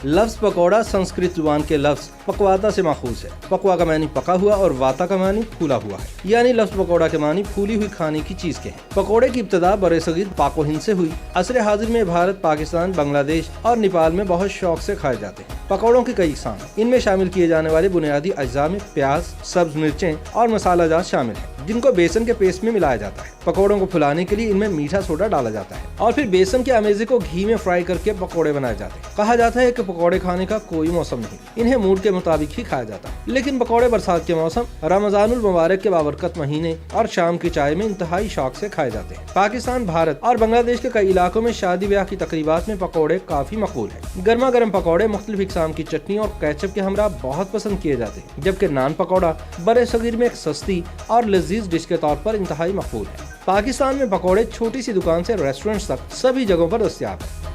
लफ्ज़ पकौड़ा संस्कृत जुबान के लफ्ज़ पकवाता से माखूज है। पकवा का मानी पका हुआ और वाता का मानी फूला हुआ है, यानी लफ्ज़ पकौड़ा के मानी फूली हुई खाने की चीज के हैं। पकौड़े की इब्तिदा बरसगीर पाक व हिंद से हुई। असर हाजिर में भारत, पाकिस्तान, बांग्लादेश और नेपाल में बहुत शौक से खाए जाते हैं। पकौड़ों की कई इकसाम, इनमें शामिल किए जाने वाले बुनियादी अज्जा में प्याज, सब्ज मिर्चें और मसाला जात शामिल है, जिनको बेसन के पेस्ट में मिलाया जाता है। पकौड़ों को फुलाने के लिए इनमें मीठा सोडा डाला जाता है और फिर बेसन के अमेजे को घी में फ्राई करके पकौड़े बनाए जाते हैं। कहा जाता है कि पकौड़े खाने का कोई मौसम नहीं, इन्हें मूड के मुताबिक ही खाया जाता है। लेकिन पकौड़े बरसात के मौसम, रमजानुल मुबारक के बाबरकत महीने और शाम की चाय में इंतहाई शौक से खाए जाते हैं। पाकिस्तान, भारत और बांग्लादेश के कई इलाकों में शादी ब्याह की तकरीबात में पकौड़े काफी मकबूल है। गर्मा गर्म पकौड़े मुख्तलिफ इकसाम की चटनी और केचप के हमरा बहुत पसंद किए जाते हैं, जबकि नान पकौड़ा बरसगीर में एक सस्ती और लजीज डिश के तौर पर इंतहाई मकबूल है। पाकिस्तान में पकौड़े छोटी सी दुकान से रेस्टोरेंट्स तक सभी जगहों पर दस्तयाब है।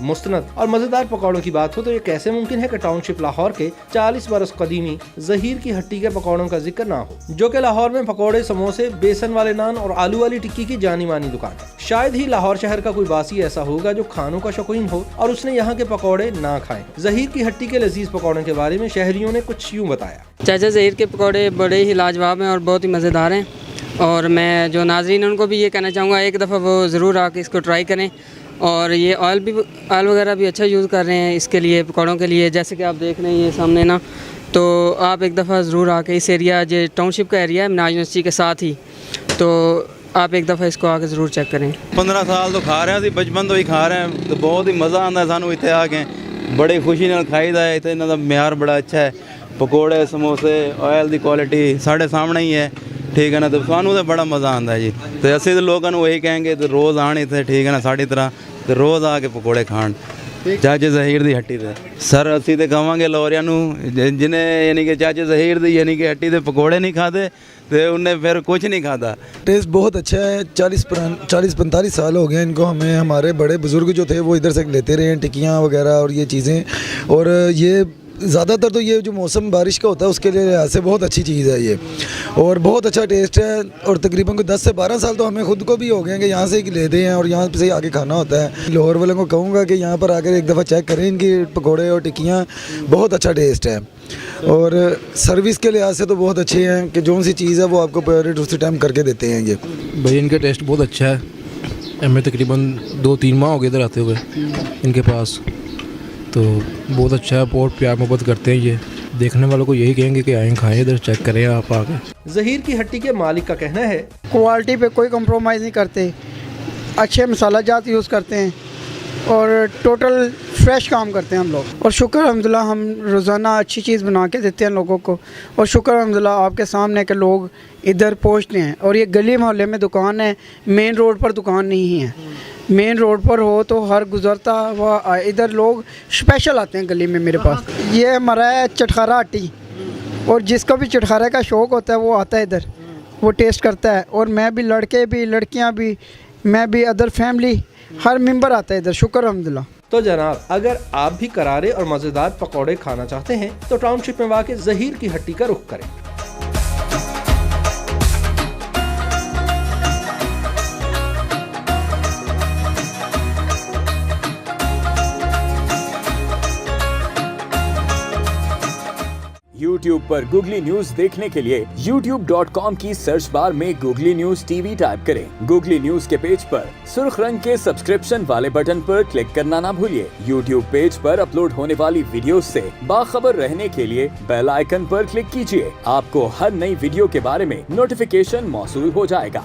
मुस्तनद और मजेदार पकौड़ों की बात हो तो ये कैसे मुमकिन है कि टाउनशिप लाहौर के 40 बरस कदीमी ज़हीर की हट्टी के पकौड़ों का जिक्र ना हो, जो कि लाहौर में पकौड़े, समोसे, बेसन वाले नान और आलू वाली टिक्की की जानी मानी दुकान है। शायद ही लाहौर शहर का कोई बासी ऐसा होगा जो खानों का शौकीन हो और उसने यहाँ के पकौड़े ना खाए। ज़हीर की हट्टी के लजीज पकौड़ों के बारे में शहरियों ने कुछ यूँ बताया। चाचा ज़हीर के पकौड़े बड़े ही लाजवाब हैं और बहुत ही मज़ेदार हैं, और मैं जो नाजरीन उनको भी ये कहना चाहूँगा एक दफ़ा वो ज़रूर आके इसको ट्राई करें। और ये ऑयल वगैरह भी अच्छा यूज़ कर रहे हैं इसके लिए, पकौड़ों के लिए, जैसे कि आप देख रहे हैं ये सामने ना। तो आप एक दफ़ा ज़रूर आके इस एरिया, जो टाउनशिप का एरिया है मिनाज यूनिवर्सिटी के साथ ही, तो आप एक दफ़ा इसको आके ज़रूर चेक करें। 15 साल तो खा रहे हैं, बचपन तो ही खा रहे हैं, तो बहुत ही मज़ा आता है सानू इतने आके, बड़े खुशी नाल खाईदा है। इतने इन्हां दा म्यार बड़ा अच्छा है, पकौड़े, समोसे, ऑयल की क्वालिटी साढ़े सामने ही है, ठीक है ना। तो सानू तो बड़ा मज़ा आता है जी। तो असीं तो लोगों को यही कहेंगे तो रोज़ आने इतने, ठीक है ना, साड़ी तरह तो रोज़ आके पकौड़े खाण चाचे ज़हीर दी हट्टी ते। सर असीं तो कहांगे लाहौरियां नूं, जिन्हें यानी कि चाचे ज़हीर दी यानी कि हट्टी ते पकौड़े नहीं खाते तो उन्हें फिर कुछ नहीं खाता। टेस्ट बहुत अच्छा है। 40-45 साल हो गए इनको, हमें हमारे बड़े बुज़ुर्ग जो थे वो इधर से लेते रहे हैं टिक्कियाँ वगैरह और ये चीज़ें। और ये ज़्यादातर तो ये जो मौसम बारिश का होता है उसके लिए से बहुत अच्छी चीज़ है ये, और बहुत अच्छा टेस्ट है। और तकरीबन 10 से 12 साल तो हमें खुद को भी हो गए हैं कि यहाँ से ही लेते हैं और यहाँ से ही आगे खाना होता है। लाहौर वालों को कहूँगा कि यहाँ पर आकर एक दफ़ा चेक करें इनकी पकौड़े और टिक्कियाँ, बहुत अच्छा टेस्ट है। और सर्विस के लिहाज से तो बहुत अच्छे हैं कि जो सी चीज़ है वो आपको प्रायोरिटी उसी टाइम करके देते हैं। ये भाई इनका टेस्ट बहुत अच्छा है। हमें तकरीबन 2-3 माह हो गए इधर आते हुए इनके पास, तो बहुत अच्छा है, बहुत प्यार मोहब्बत करते हैं। ये देखने वालों को यही कहेंगे कि आएँ खाएँ, इधर चेक करें आप आके। ज़हीर की हट्टी के मालिक का कहना है, क्वालिटी पे कोई कंप्रोमाइज़ नहीं करते, अच्छे मसाला जात यूज़ करते हैं और टोटल फ्रेश काम करते हैं हम लोग। और शुक्र अल्हम्दुलिल्लाह हम रोज़ाना अच्छी चीज़ बना के देते हैं लोगों को, और शुक्र अल्हम्दुलिल्लाह आपके सामने के लोग इधर पहुँचते हैं। और ये गली मोहल्ले में दुकान है, मेन रोड पर दुकान नहीं है। मेन रोड पर हो तो हर गुज़रता हुआ इधर लोग स्पेशल आते हैं गली में मेरे पास। ये हमारा है चटखारा हट्टी, और जिसको भी चटखारे का शौक़ होता है वो आता है इधर, वो टेस्ट करता है। और मैं भी, लड़के भी, लड़कियां भी, मैं भी, अदर फैमिली, हर मेंबर आता है इधर, शुक्र अल्हम्दुलिल्लाह। तो जनाब, अगर आप भी करारे और मज़ेदार पकौड़े खाना चाहते हैं तो टाउनशिप में वाक़ ज़हीर की हट्टी का रुख करें। YouTube पर गूगली न्यूज देखने के लिए youtube.com की सर्च बार में गूगली न्यूज टीवी टाइप करें। गूगली न्यूज के पेज पर सुर्ख रंग के सब्सक्रिप्शन वाले बटन पर क्लिक करना ना भूलिए। YouTube पेज पर अपलोड होने वाली वीडियोस से बाखबर रहने के लिए बेल आइकन पर क्लिक कीजिए। आपको हर नई वीडियो के बारे में नोटिफिकेशन मौसूल हो जाएगा।